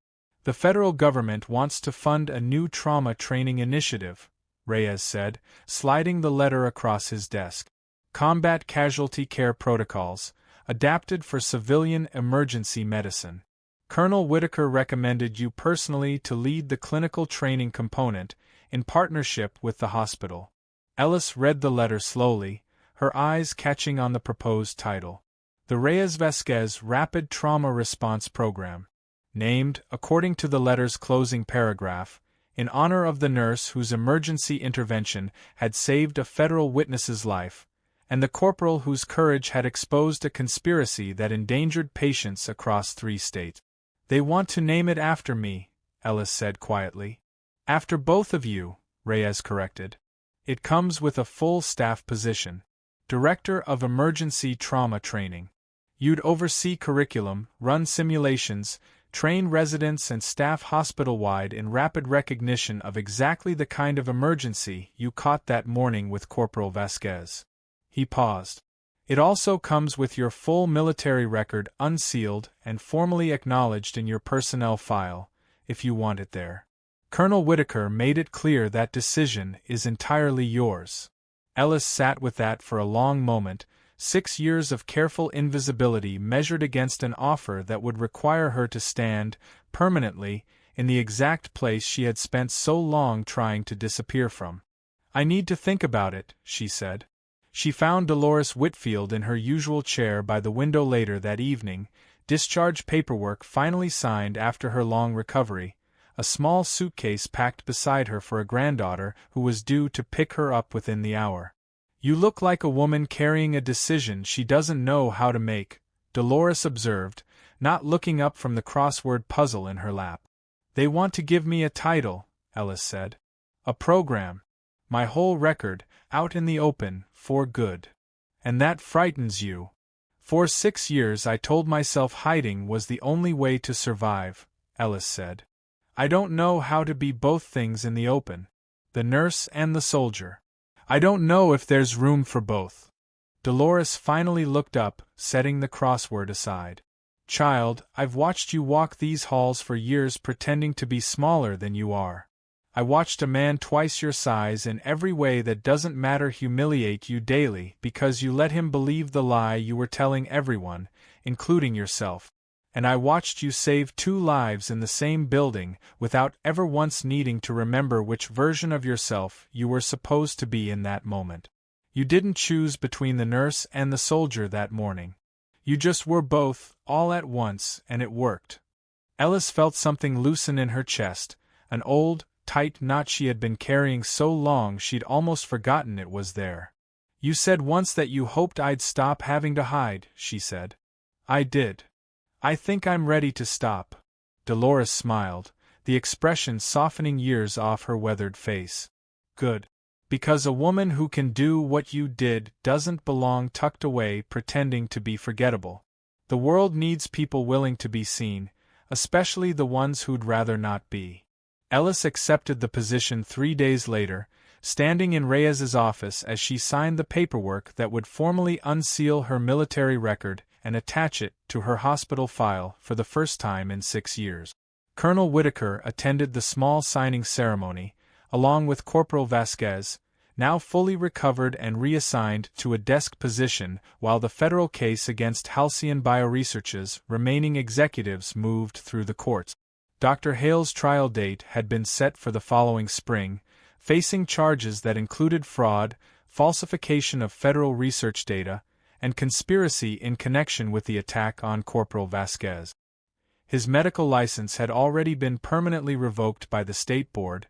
"The federal government wants to fund a new trauma training initiative," Reyes said, sliding the letter across his desk. "Combat casualty care protocols, adapted for civilian emergency medicine. Colonel Whitaker recommended you personally to lead the clinical training component, in partnership with the hospital." Ellis read the letter slowly, her eyes catching on the proposed title. "The Reyes-Vasquez Rapid Trauma Response Program." Named, according to the letter's closing paragraph, in honor of the nurse whose emergency intervention had saved a federal witness's life, and the corporal whose courage had exposed a conspiracy that endangered patients across 3 states. "They want to name it after me," Ellis said quietly. "After both of you," Reyes corrected. "It comes with a full staff position. Director of Emergency Trauma Training. You'd oversee curriculum, run simulations, train residents and staff hospital-wide in rapid recognition of exactly the kind of emergency you caught that morning with Corporal Vasquez. He paused. It also comes with your full military record unsealed and formally acknowledged in your personnel file, if you want it there. Colonel Whitaker made it clear that decision is entirely yours. Ellis sat with that for a long moment, 6 years of careful invisibility measured against an offer that would require her to stand, permanently, in the exact place she had spent so long trying to disappear from. I need to think about it, she said. She found Dolores Whitfield in her usual chair by the window later that evening, discharge paperwork finally signed after her long recovery, a small suitcase packed beside her for a granddaughter who was due to pick her up within the hour. You look like a woman carrying a decision she doesn't know how to make, Dolores observed, not looking up from the crossword puzzle in her lap. They want to give me a title, Ellis said. A program. My whole record, out in the open, for good. And that frightens you. For 6 years I told myself hiding was the only way to survive, Ellis said. I don't know how to be both things in the open, the nurse and the soldier. I don't know if there's room for both. Dolores finally looked up, setting the crossword aside. Child, I've watched you walk these halls for years pretending to be smaller than you are. I watched a man twice your size in every way that doesn't matter humiliate you daily because you let him believe the lie you were telling everyone, including yourself. And I watched you save 2 lives in the same building without ever once needing to remember which version of yourself you were supposed to be in that moment. You didn't choose between the nurse and the soldier that morning. You just were both, all at once, and it worked. Ellis felt something loosen in her chest, an old, tight knot she had been carrying so long she'd almost forgotten it was there. You said once that you hoped I'd stop having to hide, she said. I did. I think I'm ready to stop. Dolores smiled, the expression softening years off her weathered face. Good. Because a woman who can do what you did doesn't belong tucked away pretending to be forgettable. The world needs people willing to be seen, especially the ones who'd rather not be. Ellis accepted the position 3 days later, standing in Reyes's office as she signed the paperwork that would formally unseal her military record and attach it to her hospital file for the first time in 6 years. Colonel Whitaker attended the small signing ceremony, along with Corporal Vasquez, now fully recovered and reassigned to a desk position while the federal case against Halcyon Bioresearch's remaining executives moved through the courts. Dr. Hale's trial date had been set for the following spring, facing charges that included fraud, falsification of federal research data, and conspiracy in connection with the attack on Corporal Vasquez. His medical license had already been permanently revoked by the state board,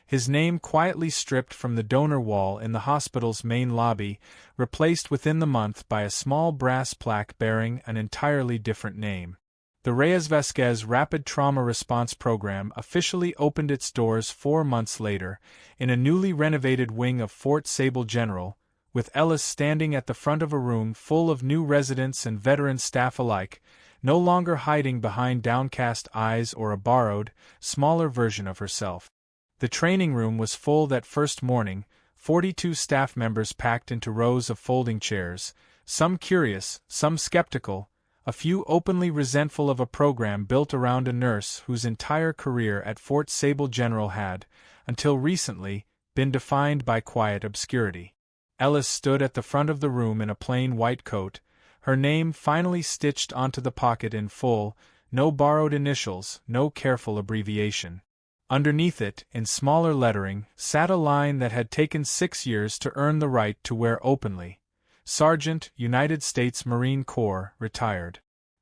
his name quietly stripped from the donor wall in the hospital's main lobby, replaced within the month by a small brass plaque bearing an entirely different name. The Reyes-Vasquez Rapid Trauma Response Program officially opened its doors 4 months later, in a newly renovated wing of Fort Sable General, with Ellis standing at the front of a room full of new residents and veteran staff alike, no longer hiding behind downcast eyes or a borrowed, smaller version of herself. The training room was full that first morning, 42 staff members packed into rows of folding chairs, some curious, some skeptical, a few openly resentful of a program built around a nurse whose entire career at Fort Sable General had, until recently, been defined by quiet obscurity. Ellis stood at the front of the room in a plain white coat, her name finally stitched onto the pocket in full, no borrowed initials, no careful abbreviation. Underneath it, in smaller lettering, sat a line that had taken 6 years to earn the right to wear openly. Sergeant, United States Marine Corps, retired.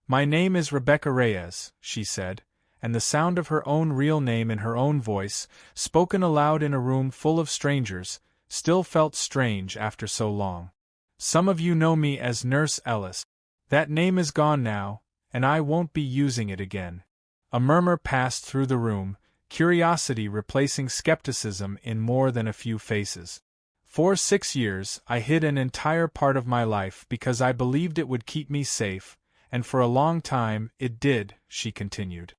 My name is Rebecca Reyes, she said, and the sound of her own real name in her own voice, spoken aloud in a room full of strangers, still felt strange after so long. Some of you know me as Nurse Ellis. That name is gone now, and I won't be using it again. A murmur passed through the room, curiosity replacing skepticism in more than a few faces. For 6 years, I hid an entire part of my life because I believed it would keep me safe, and for a long time it did, she continued.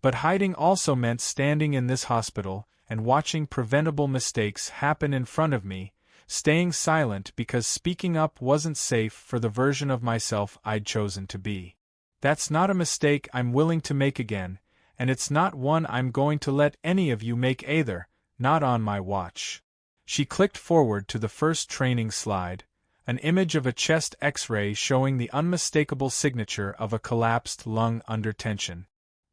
But hiding also meant standing in this hospital and watching preventable mistakes happen in front of me, staying silent because speaking up wasn't safe for the version of myself I'd chosen to be. That's not a mistake I'm willing to make again, and it's not one I'm going to let any of you make either, not on my watch. She clicked forward to the first training slide, an image of a chest X-ray showing the unmistakable signature of a collapsed lung under tension.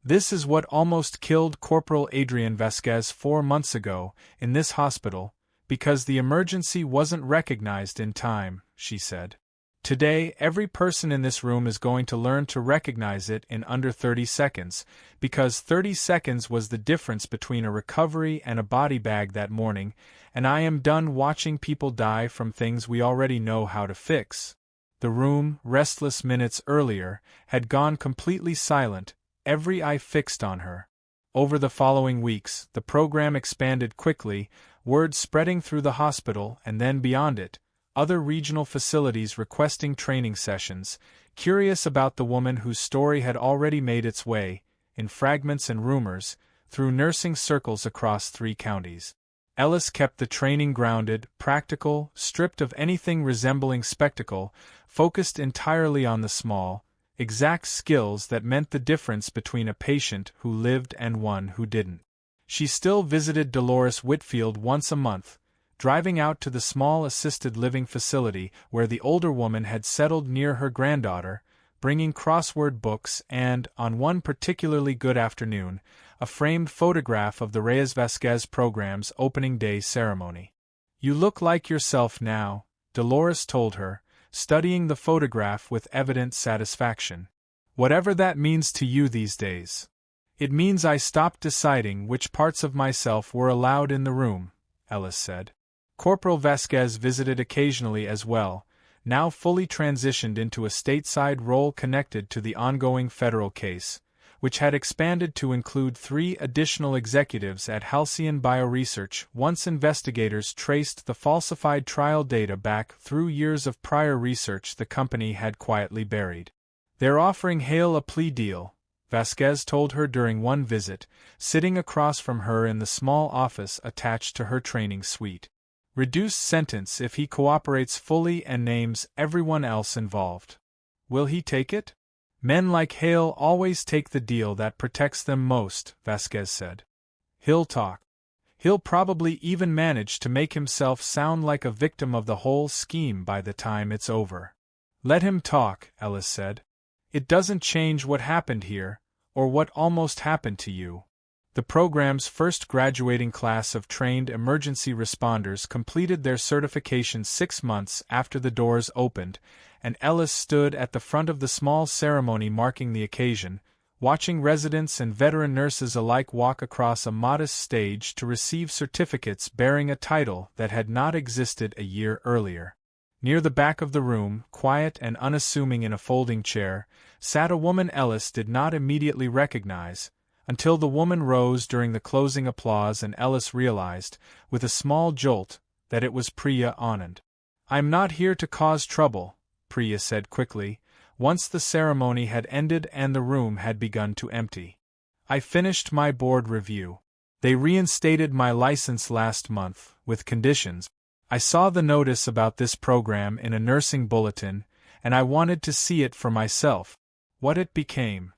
This is what almost killed Corporal Adrian Vasquez 4 months ago, in this hospital, because the emergency wasn't recognized in time, she said. Today, every person in this room is going to learn to recognize it in under 30 seconds, because 30 seconds was the difference between a recovery and a body bag that morning, and I am done watching people die from things we already know how to fix. The room, restless minutes earlier, had gone completely silent, every eye fixed on her. Over the following weeks, the program expanded quickly, word spreading through the hospital and then beyond it, other regional facilities requesting training sessions, curious about the woman whose story had already made its way, in fragments and rumors, through nursing circles across 3 counties. Ellis kept the training grounded, practical, stripped of anything resembling spectacle, focused entirely on the small, exact skills that meant the difference between a patient who lived and one who didn't. She still visited Dolores Whitfield once a month, driving out to the small assisted living facility where the older woman had settled near her granddaughter, bringing crossword books and, on one particularly good afternoon, a framed photograph of the Reyes Vasquez program's opening day ceremony. "You look like yourself now," Dolores told her, studying the photograph with evident satisfaction. "Whatever that means to you these days." "It means I stopped deciding which parts of myself were allowed in the room," Ellis said. Corporal Vasquez visited occasionally as well, now fully transitioned into a stateside role connected to the ongoing federal case, which had expanded to include 3 additional executives at Halcyon Bioresearch once investigators traced the falsified trial data back through years of prior research the company had quietly buried. "They're offering Hale a plea deal," Vasquez told her during one visit, sitting across from her in the small office attached to her training suite. "Reduced sentence if he cooperates fully and names everyone else involved." "Will he take it?" "Men like Hale always take the deal that protects them most," Vasquez said. "He'll talk. He'll probably even manage to make himself sound like a victim of the whole scheme by the time it's over." "Let him talk," Ellis said. "It doesn't change what happened here, or what almost happened to you." The program's first graduating class of trained emergency responders completed their certification 6 months after the doors opened, and Ellis stood at the front of the small ceremony marking the occasion, watching residents and veteran nurses alike walk across a modest stage to receive certificates bearing a title that had not existed a year earlier. Near the back of the room, quiet and unassuming in a folding chair, sat a woman Ellis did not immediately recognize, until the woman rose during the closing applause and Ellis realized, with a small jolt, that it was Priya Anand. "I'm not here to cause trouble," Priya said quickly, once the ceremony had ended and the room had begun to empty. "I finished my board review. They reinstated my license last month, with conditions. I saw the notice about this program in a nursing bulletin, and I wanted to see it for myself. What it became."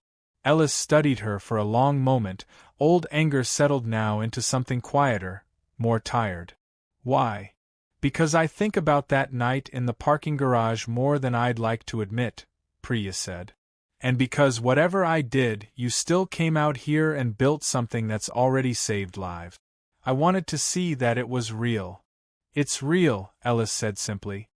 Ellis studied her for a long moment, old anger settled now into something quieter, more tired. "Why?" "Because I think about that night in the parking garage more than I'd like to admit," Priya said. "And because whatever I did, you still came out here and built something that's already saved lives. I wanted to see that it was real." "It's real," Ellis said simply.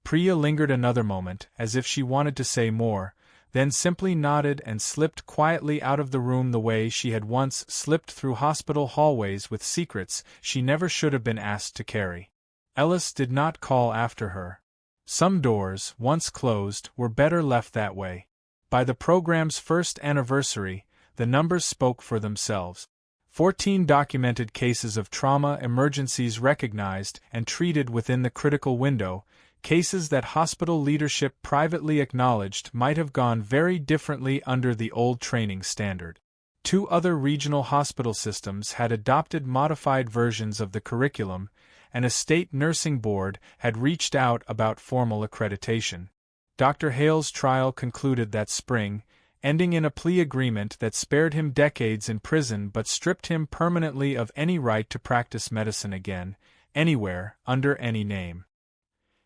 Priya lingered another moment, as if she wanted to say more, then simply nodded and slipped quietly out of the room the way she had once slipped through hospital hallways with secrets she never should have been asked to carry. Ellis did not call after her. Some doors, once closed, were better left that way. By the program's first anniversary, the numbers spoke for themselves. 14 documented cases of trauma emergencies recognized and treated within the critical window, cases that hospital leadership privately acknowledged might have gone very differently under the old training standard. 2 other regional hospital systems had adopted modified versions of the curriculum, and a state nursing board had reached out about formal accreditation. Dr. Hale's trial concluded that spring, ending in a plea agreement that spared him decades in prison but stripped him permanently of any right to practice medicine again, anywhere, under any name.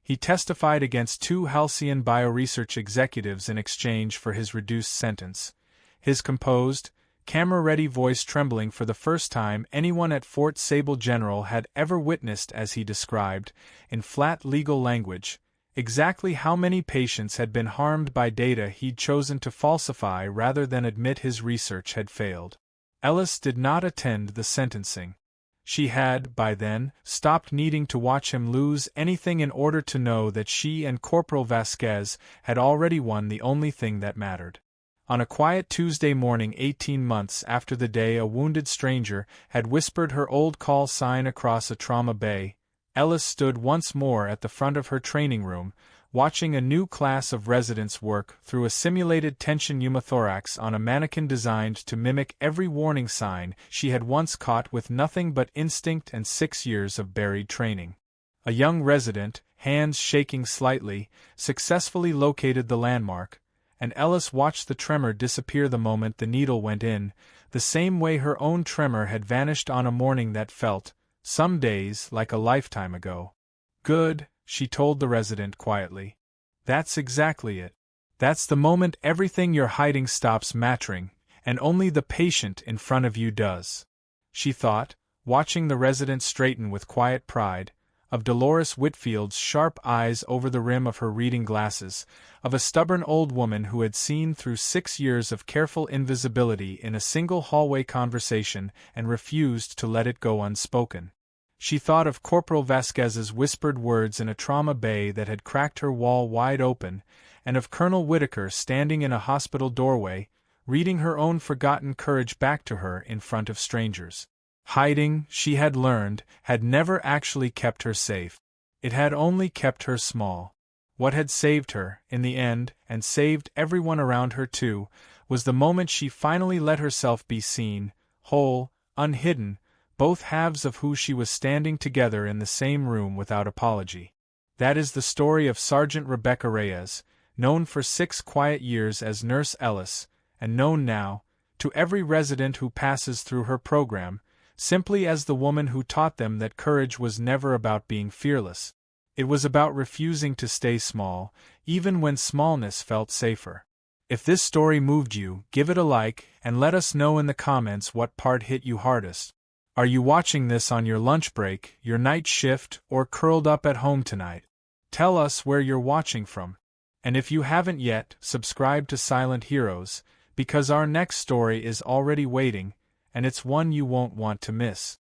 He testified against 2 halcyon bioresearch executives in exchange for his reduced sentence, his composed, camera-ready voice trembling for the first time anyone at Fort Sable General had ever witnessed as he described, in flat legal language, exactly how many patients had been harmed by data he'd chosen to falsify rather than admit his research had failed. Ellis did not attend the sentencing. She had, by then, stopped needing to watch him lose anything in order to know that she and Corporal Vasquez had already won the only thing that mattered. On a quiet Tuesday morning 18 months after the day a wounded stranger had whispered her old call sign across a trauma bay, Ellis stood once more at the front of her training room, watching a new class of residents work through a simulated tension pneumothorax on a mannequin designed to mimic every warning sign she had once caught with nothing but instinct and 6 years of buried training. A young resident, hands shaking slightly, successfully located the landmark, and Ellis watched the tremor disappear the moment the needle went in, the same way her own tremor had vanished on a morning that felt, some days, like a lifetime ago. "Good," she told the resident quietly. "That's exactly it. That's the moment everything you're hiding stops mattering, and only the patient in front of you does," she thought, watching the resident straighten with quiet pride, of Dolores Whitfield's sharp eyes over the rim of her reading glasses, of a stubborn old woman who had seen through 6 years of careful invisibility in a single hallway conversation and refused to let it go unspoken. She thought of Corporal Vasquez's whispered words in a trauma bay that had cracked her wall wide open, and of Colonel Whitaker standing in a hospital doorway, reading her own forgotten courage back to her in front of strangers. Hiding, she had learned, had never actually kept her safe. It had only kept her small. What had saved her, in the end, and saved everyone around her too, was the moment she finally let herself be seen, whole, unhidden, both halves of who she was standing together in the same room without apology. That is the story of Sergeant Rebecca Reyes, known for 6 quiet years as Nurse Ellis, and known now, to every resident who passes through her program, simply as the woman who taught them that courage was never about being fearless. It was about refusing to stay small, even when smallness felt safer. If this story moved you, give it a like, and let us know in the comments what part hit you hardest. Are you watching this on your lunch break, your night shift, or curled up at home tonight? Tell us where you're watching from. And if you haven't yet, subscribe to Silent Heroes, because our next story is already waiting, and it's one you won't want to miss.